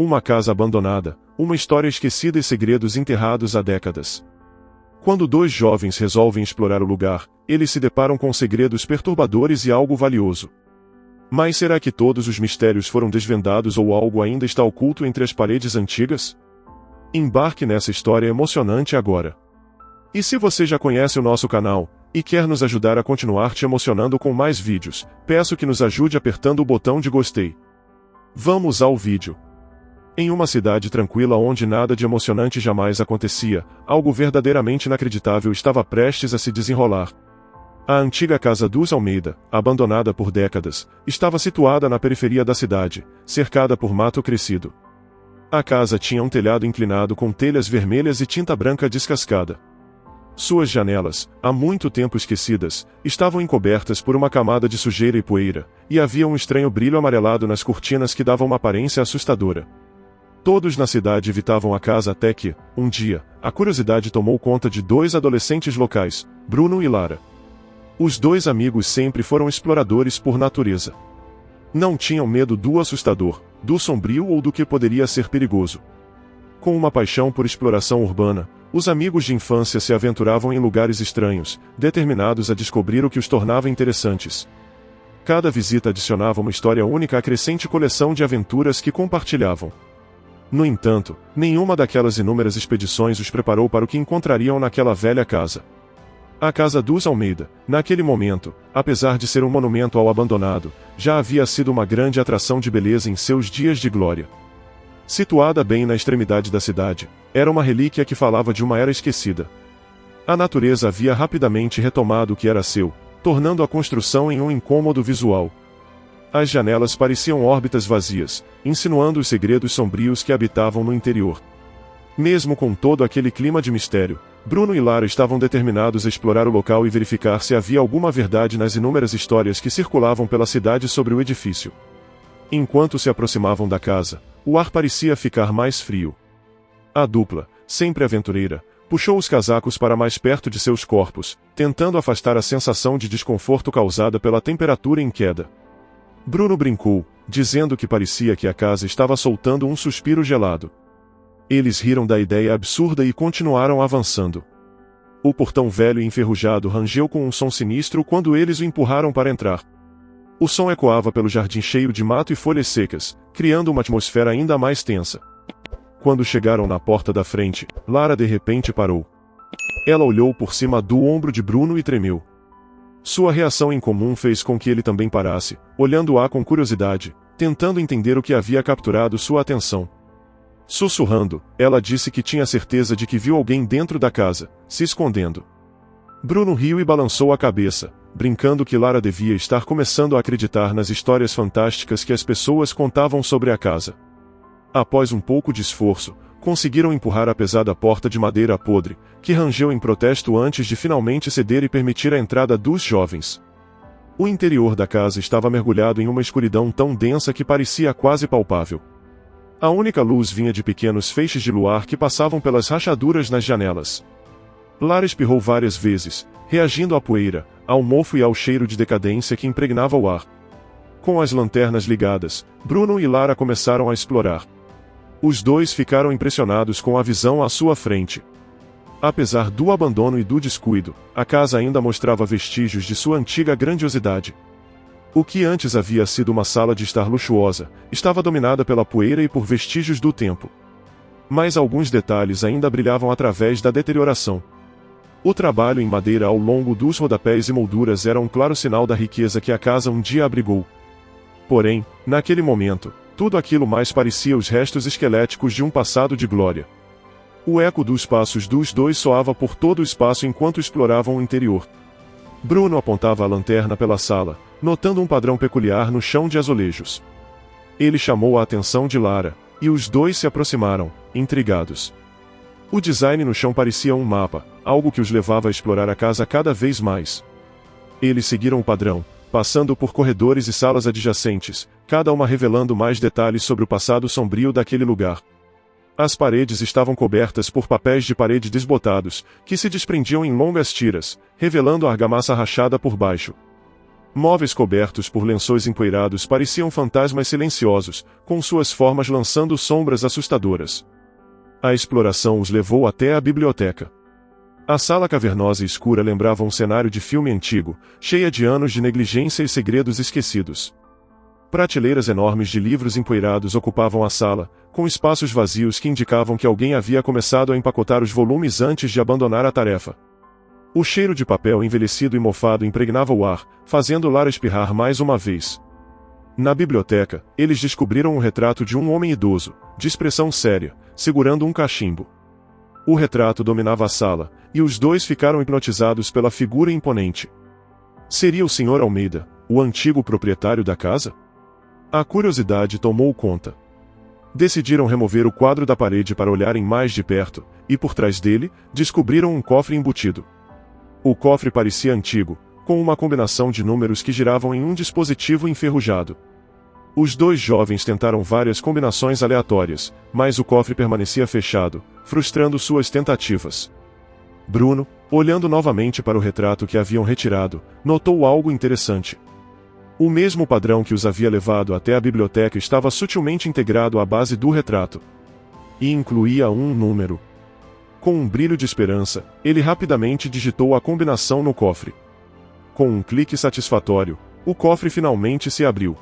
Uma casa abandonada, uma história esquecida e segredos enterrados há décadas. Quando dois jovens resolvem explorar o lugar, eles se deparam com segredos perturbadores e algo valioso. Mas será que todos os mistérios foram desvendados ou algo ainda está oculto entre as paredes antigas? Embarque nessa história emocionante agora. E se você já conhece o nosso canal, e quer nos ajudar a continuar te emocionando com mais vídeos, peço que nos ajude apertando o botão de gostei. Vamos ao vídeo. Em uma cidade tranquila onde nada de emocionante jamais acontecia, algo verdadeiramente inacreditável estava prestes a se desenrolar. A antiga casa dos Almeida, abandonada por décadas, estava situada na periferia da cidade, cercada por mato crescido. A casa tinha um telhado inclinado com telhas vermelhas e tinta branca descascada. Suas janelas, há muito tempo esquecidas, estavam encobertas por uma camada de sujeira e poeira, e havia um estranho brilho amarelado nas cortinas que davam uma aparência assustadora. Todos na cidade evitavam a casa até que, um dia, a curiosidade tomou conta de dois adolescentes locais, Bruno e Lara. Os dois amigos sempre foram exploradores por natureza. Não tinham medo do assustador, do sombrio ou do que poderia ser perigoso. Com uma paixão por exploração urbana, os amigos de infância se aventuravam em lugares estranhos, determinados a descobrir o que os tornava interessantes. Cada visita adicionava uma história única à crescente coleção de aventuras que compartilhavam. No entanto, nenhuma daquelas inúmeras expedições os preparou para o que encontrariam naquela velha casa. A casa dos Almeida, naquele momento, apesar de ser um monumento ao abandonado, já havia sido uma grande atração de beleza em seus dias de glória. Situada bem na extremidade da cidade, era uma relíquia que falava de uma era esquecida. A natureza havia rapidamente retomado o que era seu, tornando a construção em um incômodo visual. As janelas pareciam órbitas vazias, insinuando os segredos sombrios que habitavam no interior. Mesmo com todo aquele clima de mistério, Bruno e Lara estavam determinados a explorar o local e verificar se havia alguma verdade nas inúmeras histórias que circulavam pela cidade sobre o edifício. Enquanto se aproximavam da casa, o ar parecia ficar mais frio. A dupla, sempre aventureira, puxou os casacos para mais perto de seus corpos, tentando afastar a sensação de desconforto causada pela temperatura em queda. Bruno brincou, dizendo que parecia que a casa estava soltando um suspiro gelado. Eles riram da ideia absurda e continuaram avançando. O portão velho e enferrujado rangeu com um som sinistro quando eles o empurraram para entrar. O som ecoava pelo jardim cheio de mato e folhas secas, criando uma atmosfera ainda mais tensa. Quando chegaram na porta da frente, Lara de repente parou. Ela olhou por cima do ombro de Bruno e tremeu. Sua reação incomum fez com que ele também parasse, olhando-a com curiosidade, tentando entender o que havia capturado sua atenção. Sussurrando, ela disse que tinha certeza de que viu alguém dentro da casa, se escondendo. Bruno riu e balançou a cabeça, brincando que Lara devia estar começando a acreditar nas histórias fantásticas que as pessoas contavam sobre a casa. Após um pouco de esforço, conseguiram empurrar a pesada porta de madeira podre, que rangeu em protesto antes de finalmente ceder e permitir a entrada dos jovens. O interior da casa estava mergulhado em uma escuridão tão densa que parecia quase palpável. A única luz vinha de pequenos feixes de luar que passavam pelas rachaduras nas janelas. Lara espirrou várias vezes, reagindo à poeira, ao mofo e ao cheiro de decadência que impregnava o ar. Com as lanternas ligadas, Bruno e Lara começaram a explorar. Os dois ficaram impressionados com a visão à sua frente. Apesar do abandono e do descuido, a casa ainda mostrava vestígios de sua antiga grandiosidade. O que antes havia sido uma sala de estar luxuosa, estava dominada pela poeira e por vestígios do tempo. Mas alguns detalhes ainda brilhavam através da deterioração. O trabalho em madeira ao longo dos rodapés e molduras era um claro sinal da riqueza que a casa um dia abrigou. Porém, naquele momento, tudo aquilo mais parecia os restos esqueléticos de um passado de glória. O eco dos passos dos dois soava por todo o espaço enquanto exploravam o interior. Bruno apontava a lanterna pela sala, notando um padrão peculiar no chão de azulejos. Ele chamou a atenção de Lara, e os dois se aproximaram, intrigados. O design no chão parecia um mapa, algo que os levava a explorar a casa cada vez mais. Eles seguiram o padrão, passando por corredores e salas adjacentes, cada uma revelando mais detalhes sobre o passado sombrio daquele lugar. As paredes estavam cobertas por papéis de parede desbotados, que se desprendiam em longas tiras, revelando a argamassa rachada por baixo. Móveis cobertos por lençóis empoeirados pareciam fantasmas silenciosos, com suas formas lançando sombras assustadoras. A exploração os levou até a biblioteca. A sala cavernosa e escura lembrava um cenário de filme antigo, cheia de anos de negligência e segredos esquecidos. Prateleiras enormes de livros empoeirados ocupavam a sala, com espaços vazios que indicavam que alguém havia começado a empacotar os volumes antes de abandonar a tarefa. O cheiro de papel envelhecido e mofado impregnava o ar, fazendo Lara espirrar mais uma vez. Na biblioteca, eles descobriram um retrato de um homem idoso, de expressão séria, segurando um cachimbo. O retrato dominava a sala, e os dois ficaram hipnotizados pela figura imponente. Seria o Sr. Almeida, o antigo proprietário da casa? A curiosidade tomou conta. Decidiram remover o quadro da parede para olharem mais de perto, e por trás dele, descobriram um cofre embutido. O cofre parecia antigo, com uma combinação de números que giravam em um dispositivo enferrujado. Os dois jovens tentaram várias combinações aleatórias, mas o cofre permanecia fechado, frustrando suas tentativas. Bruno, olhando novamente para o retrato que haviam retirado, notou algo interessante. O mesmo padrão que os havia levado até a biblioteca estava sutilmente integrado à base do retrato. E incluía um número. Com um brilho de esperança, ele rapidamente digitou a combinação no cofre. Com um clique satisfatório, o cofre finalmente se abriu.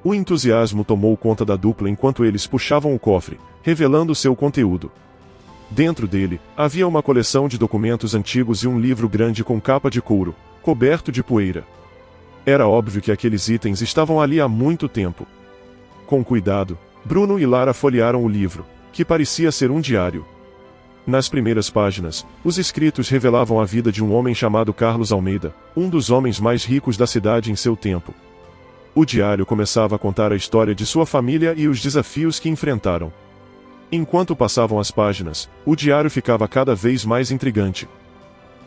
O entusiasmo tomou conta da dupla enquanto eles puxavam o cofre, revelando seu conteúdo. Dentro dele, havia uma coleção de documentos antigos e um livro grande com capa de couro, coberto de poeira. Era óbvio que aqueles itens estavam ali há muito tempo. Com cuidado, Bruno e Lara folhearam o livro, que parecia ser um diário. Nas primeiras páginas, os escritos revelavam a vida de um homem chamado Carlos Almeida, um dos homens mais ricos da cidade em seu tempo. O diário começava a contar a história de sua família e os desafios que enfrentaram. Enquanto passavam as páginas, o diário ficava cada vez mais intrigante.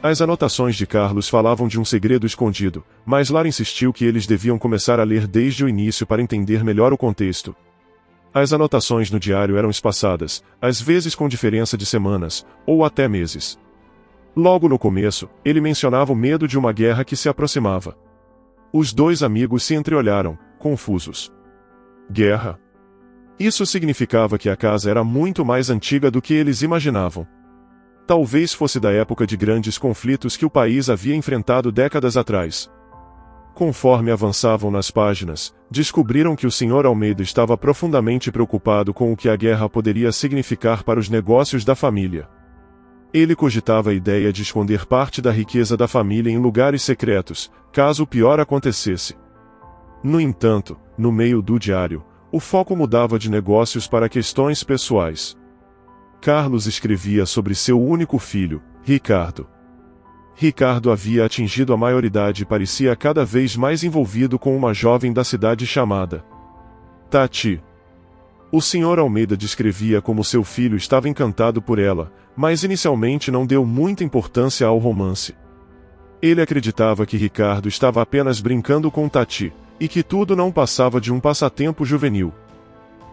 As anotações de Carlos falavam de um segredo escondido, mas Lara insistiu que eles deviam começar a ler desde o início para entender melhor o contexto. As anotações no diário eram espaçadas, às vezes com diferença de semanas, ou até meses. Logo no começo, ele mencionava o medo de uma guerra que se aproximava. Os dois amigos se entreolharam, confusos. Guerra? Isso significava que a casa era muito mais antiga do que eles imaginavam. Talvez fosse da época de grandes conflitos que o país havia enfrentado décadas atrás. Conforme avançavam nas páginas, descobriram que o Sr. Almeida estava profundamente preocupado com o que a guerra poderia significar para os negócios da família. Ele cogitava a ideia de esconder parte da riqueza da família em lugares secretos, caso o pior acontecesse. No entanto, no meio do diário, o foco mudava de negócios para questões pessoais. Carlos escrevia sobre seu único filho, Ricardo. Ricardo havia atingido a maioridade e parecia cada vez mais envolvido com uma jovem da cidade chamada Tati. O Sr. Almeida descrevia como seu filho estava encantado por ela, mas inicialmente não deu muita importância ao romance. Ele acreditava que Ricardo estava apenas brincando com Tati, e que tudo não passava de um passatempo juvenil.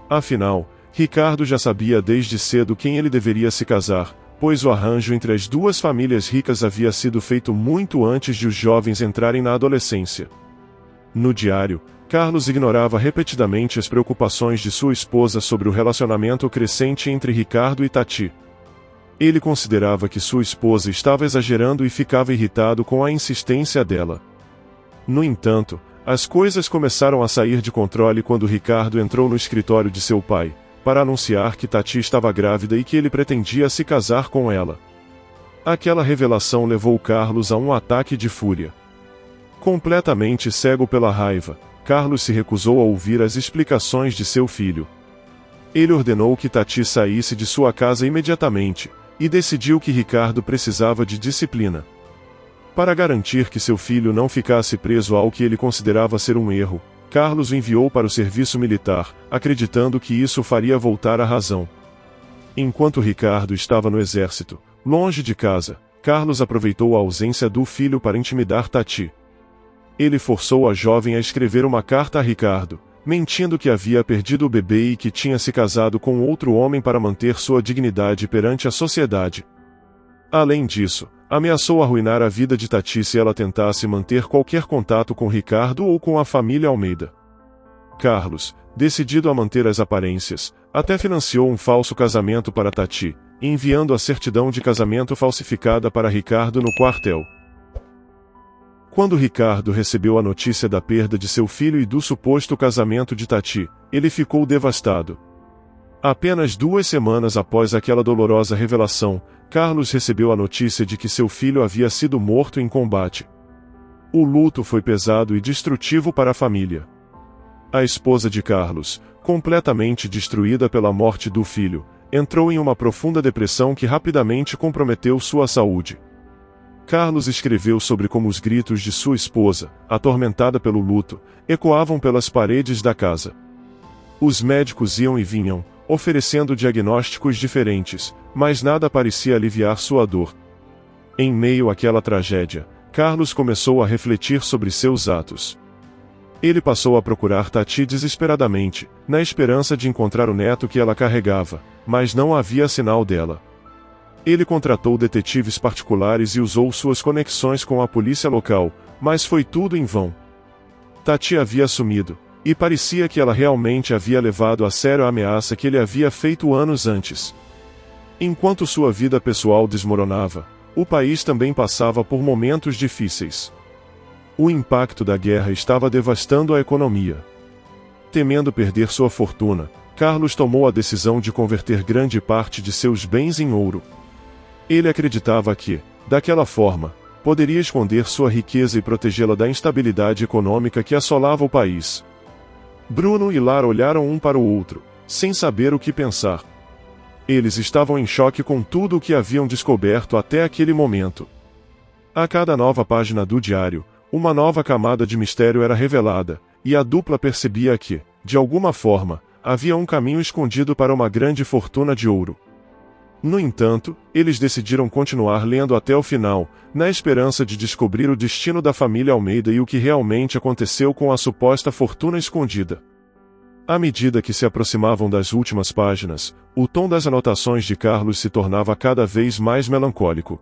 Afinal, Ricardo já sabia desde cedo quem ele deveria se casar, pois o arranjo entre as duas famílias ricas havia sido feito muito antes de os jovens entrarem na adolescência. No diário, Carlos ignorava repetidamente as preocupações de sua esposa sobre o relacionamento crescente entre Ricardo e Tati. Ele considerava que sua esposa estava exagerando e ficava irritado com a insistência dela. No entanto, as coisas começaram a sair de controle quando Ricardo entrou no escritório de seu pai, para anunciar que Tati estava grávida e que ele pretendia se casar com ela. Aquela revelação levou Carlos a um ataque de fúria. Completamente cego pela raiva, Carlos se recusou a ouvir as explicações de seu filho. Ele ordenou que Tati saísse de sua casa imediatamente, e decidiu que Ricardo precisava de disciplina. Para garantir que seu filho não ficasse preso ao que ele considerava ser um erro, Carlos o enviou para o serviço militar, acreditando que isso o faria voltar à razão. Enquanto Ricardo estava no exército, longe de casa, Carlos aproveitou a ausência do filho para intimidar Tati. Ele forçou a jovem a escrever uma carta a Ricardo, mentindo que havia perdido o bebê e que tinha se casado com outro homem para manter sua dignidade perante a sociedade. Além disso, ameaçou arruinar a vida de Tati se ela tentasse manter qualquer contato com Ricardo ou com a família Almeida. Carlos, decidido a manter as aparências, até financiou um falso casamento para Tati, enviando a certidão de casamento falsificada para Ricardo no quartel. Quando Ricardo recebeu a notícia da perda de seu filho e do suposto casamento de Tati, ele ficou devastado. Apenas 2 semanas após aquela dolorosa revelação, Carlos recebeu a notícia de que seu filho havia sido morto em combate. O luto foi pesado e destrutivo para a família. A esposa de Carlos, completamente destruída pela morte do filho, entrou em uma profunda depressão que rapidamente comprometeu sua saúde. Carlos escreveu sobre como os gritos de sua esposa, atormentada pelo luto, ecoavam pelas paredes da casa. Os médicos iam e vinham, oferecendo diagnósticos diferentes, mas nada parecia aliviar sua dor. Em meio àquela tragédia, Carlos começou a refletir sobre seus atos. Ele passou a procurar Tati desesperadamente, na esperança de encontrar o neto que ela carregava, mas não havia sinal dela. Ele contratou detetives particulares e usou suas conexões com a polícia local, mas foi tudo em vão. Tati havia sumido, e parecia que ela realmente havia levado a sério a ameaça que ele havia feito anos antes. Enquanto sua vida pessoal desmoronava, o país também passava por momentos difíceis. O impacto da guerra estava devastando a economia. Temendo perder sua fortuna, Carlos tomou a decisão de converter grande parte de seus bens em ouro. Ele acreditava que, daquela forma, poderia esconder sua riqueza e protegê-la da instabilidade econômica que assolava o país. Bruno e Lara olharam um para o outro, sem saber o que pensar. Eles estavam em choque com tudo o que haviam descoberto até aquele momento. A cada nova página do diário, uma nova camada de mistério era revelada, e a dupla percebia que, de alguma forma, havia um caminho escondido para uma grande fortuna de ouro. No entanto, eles decidiram continuar lendo até o final, na esperança de descobrir o destino da família Almeida e o que realmente aconteceu com a suposta fortuna escondida. À medida que se aproximavam das últimas páginas, o tom das anotações de Carlos se tornava cada vez mais melancólico.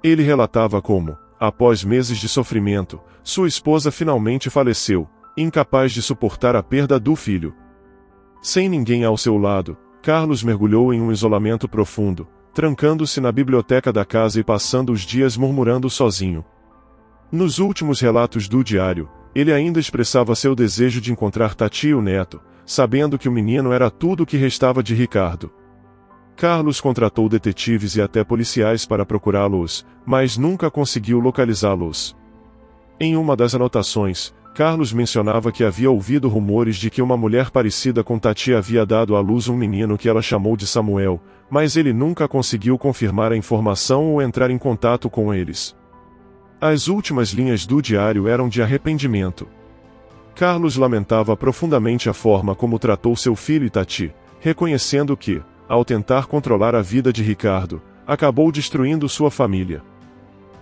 Ele relatava como, após meses de sofrimento, sua esposa finalmente faleceu, incapaz de suportar a perda do filho. Sem ninguém ao seu lado, Carlos mergulhou em um isolamento profundo, trancando-se na biblioteca da casa e passando os dias murmurando sozinho. Nos últimos relatos do diário, ele ainda expressava seu desejo de encontrar Tati e o neto, sabendo que o menino era tudo o que restava de Ricardo. Carlos contratou detetives e até policiais para procurá-los, mas nunca conseguiu localizá-los. Em uma das anotações, Carlos mencionava que havia ouvido rumores de que uma mulher parecida com Tati havia dado à luz um menino que ela chamou de Samuel, mas ele nunca conseguiu confirmar a informação ou entrar em contato com eles. As últimas linhas do diário eram de arrependimento. Carlos lamentava profundamente a forma como tratou seu filho e Tati, reconhecendo que, ao tentar controlar a vida de Ricardo, acabou destruindo sua família.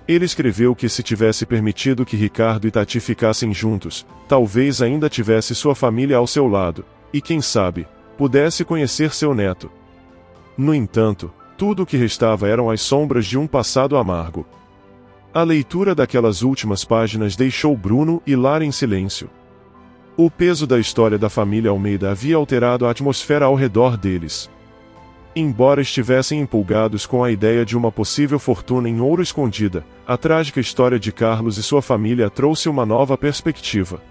Ele escreveu que se tivesse permitido que Ricardo e Tati ficassem juntos, talvez ainda tivesse sua família ao seu lado, e quem sabe, pudesse conhecer seu neto. No entanto, tudo o que restava eram as sombras de um passado amargo. A leitura daquelas últimas páginas deixou Bruno e Lara em silêncio. O peso da história da família Almeida havia alterado a atmosfera ao redor deles. Embora estivessem empolgados com a ideia de uma possível fortuna em ouro escondida, a trágica história de Carlos e sua família trouxe uma nova perspectiva.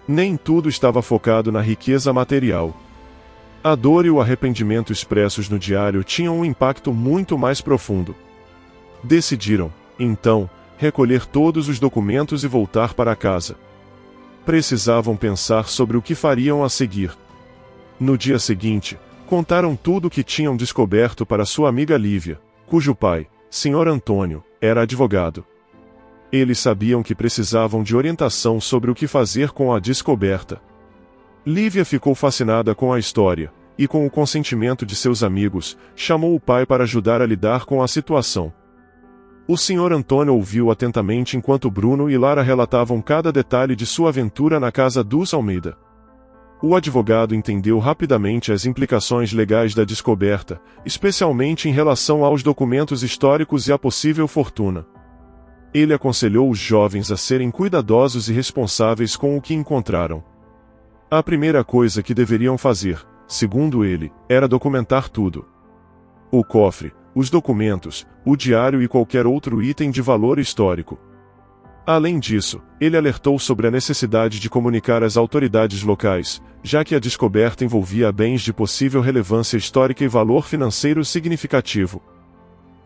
Nem tudo estava focado na riqueza material. A dor e o arrependimento expressos no diário tinham um impacto muito mais profundo. Decidiram, então, recolher todos os documentos e voltar para casa. Precisavam pensar sobre o que fariam a seguir. No dia seguinte, contaram tudo o que tinham descoberto para sua amiga Lívia, cujo pai, Sr. Antônio, era advogado. Eles sabiam que precisavam de orientação sobre o que fazer com a descoberta. Lívia ficou fascinada com a história, e com o consentimento de seus amigos, chamou o pai para ajudar a lidar com a situação. O Sr. Antônio ouviu atentamente enquanto Bruno e Lara relatavam cada detalhe de sua aventura na casa dos Almeida. O advogado entendeu rapidamente as implicações legais da descoberta, especialmente em relação aos documentos históricos e à possível fortuna. Ele aconselhou os jovens a serem cuidadosos e responsáveis com o que encontraram. A primeira coisa que deveriam fazer, segundo ele, era documentar tudo. O cofre, os documentos, o diário e qualquer outro item de valor histórico. Além disso, ele alertou sobre a necessidade de comunicar às autoridades locais, já que a descoberta envolvia bens de possível relevância histórica e valor financeiro significativo.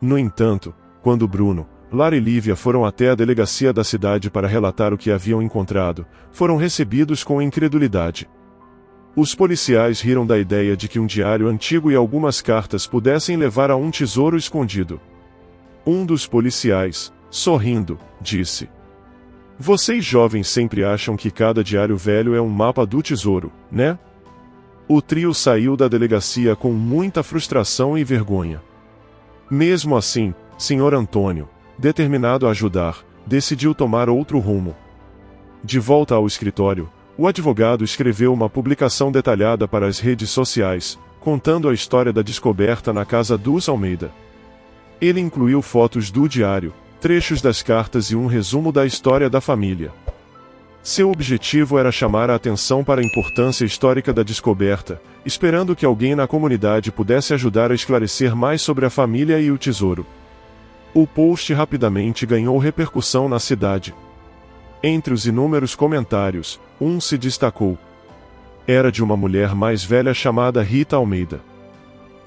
No entanto, quando Bruno, Lara e Lívia foram até a delegacia da cidade para relatar o que haviam encontrado, foram recebidos com incredulidade. Os policiais riram da ideia de que um diário antigo e algumas cartas pudessem levar a um tesouro escondido. Um dos policiais, sorrindo, disse: "Vocês jovens sempre acham que cada diário velho é um mapa do tesouro, né?" O trio saiu da delegacia com muita frustração e vergonha. Mesmo assim, Sr. Antônio, determinado a ajudar, decidiu tomar outro rumo. De volta ao escritório, o advogado escreveu uma publicação detalhada para as redes sociais, contando a história da descoberta na casa dos Almeida. Ele incluiu fotos do diário, trechos das cartas e um resumo da história da família. Seu objetivo era chamar a atenção para a importância histórica da descoberta, esperando que alguém na comunidade pudesse ajudar a esclarecer mais sobre a família e o tesouro. O post rapidamente ganhou repercussão na cidade. Entre os inúmeros comentários, um se destacou. Era de uma mulher mais velha chamada Rita Almeida.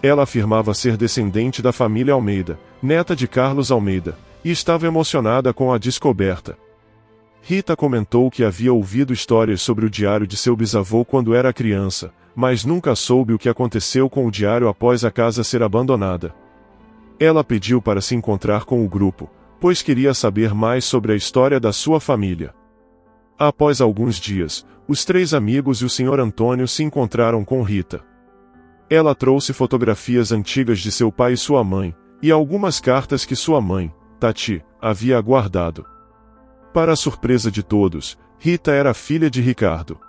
Ela afirmava ser descendente da família Almeida, neta de Carlos Almeida, e estava emocionada com a descoberta. Rita comentou que havia ouvido histórias sobre o diário de seu bisavô quando era criança, mas nunca soube o que aconteceu com o diário após a casa ser abandonada. Ela pediu para se encontrar com o grupo, pois queria saber mais sobre a história da sua família. Após alguns dias, os três amigos e o Sr. Antônio se encontraram com Rita. Ela trouxe fotografias antigas de seu pai e sua mãe, e algumas cartas que sua mãe, Tati, havia guardado. Para a surpresa de todos, Rita era filha de Ricardo.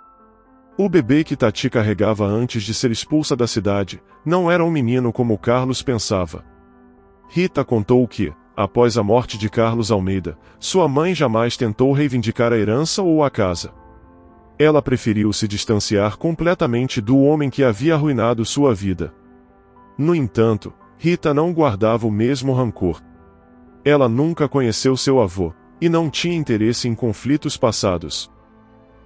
O bebê que Tati carregava antes de ser expulsa da cidade, não era um menino como Carlos pensava. Rita contou que, após a morte de Carlos Almeida, sua mãe jamais tentou reivindicar a herança ou a casa. Ela preferiu se distanciar completamente do homem que havia arruinado sua vida. No entanto, Rita não guardava o mesmo rancor. Ela nunca conheceu seu avô, e não tinha interesse em conflitos passados.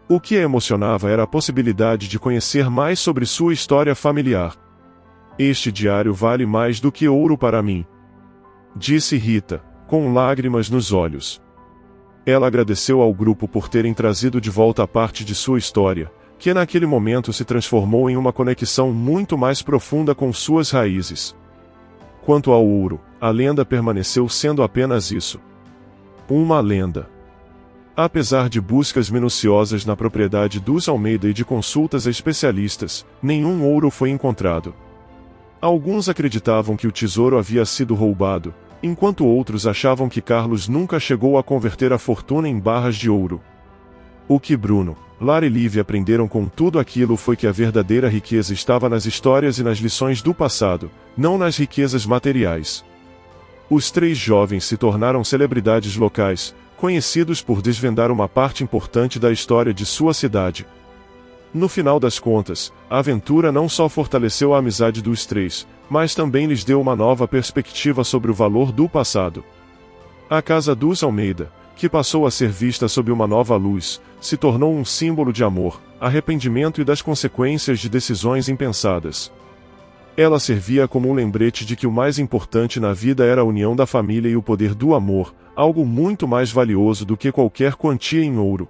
O que a emocionava era a possibilidade de conhecer mais sobre sua história familiar. "Este diário vale mais do que ouro para mim", disse Rita, com lágrimas nos olhos. Ela agradeceu ao grupo por terem trazido de volta a parte de sua história, que naquele momento se transformou em uma conexão muito mais profunda com suas raízes. Quanto ao ouro, a lenda permaneceu sendo apenas isso. Uma lenda. Apesar de buscas minuciosas na propriedade dos Almeida e de consultas a especialistas, nenhum ouro foi encontrado. Alguns acreditavam que o tesouro havia sido roubado, enquanto outros achavam que Carlos nunca chegou a converter a fortuna em barras de ouro. O que Bruno, Lara e Lívia aprenderam com tudo aquilo foi que a verdadeira riqueza estava nas histórias e nas lições do passado, não nas riquezas materiais. Os três jovens se tornaram celebridades locais, conhecidos por desvendar uma parte importante da história de sua cidade. No final das contas, a aventura não só fortaleceu a amizade dos três, mas também lhes deu uma nova perspectiva sobre o valor do passado. A casa dos Almeida, que passou a ser vista sob uma nova luz, se tornou um símbolo de amor, arrependimento e das consequências de decisões impensadas. Ela servia como um lembrete de que o mais importante na vida era a união da família e o poder do amor, algo muito mais valioso do que qualquer quantia em ouro.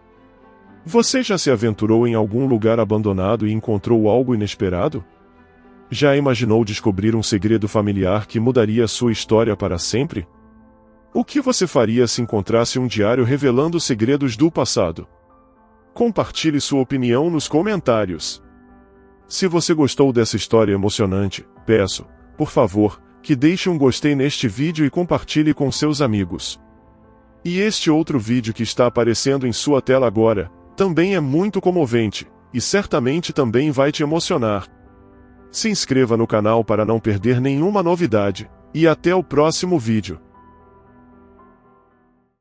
Você já se aventurou em algum lugar abandonado e encontrou algo inesperado? Já imaginou descobrir um segredo familiar que mudaria sua história para sempre? O que você faria se encontrasse um diário revelando segredos do passado? Compartilhe sua opinião nos comentários. Se você gostou dessa história emocionante, peço, por favor, que deixe um gostei neste vídeo e compartilhe com seus amigos. E este outro vídeo que está aparecendo em sua tela agora, também é muito comovente, e certamente também vai te emocionar. Se inscreva no canal para não perder nenhuma novidade, e até o próximo vídeo.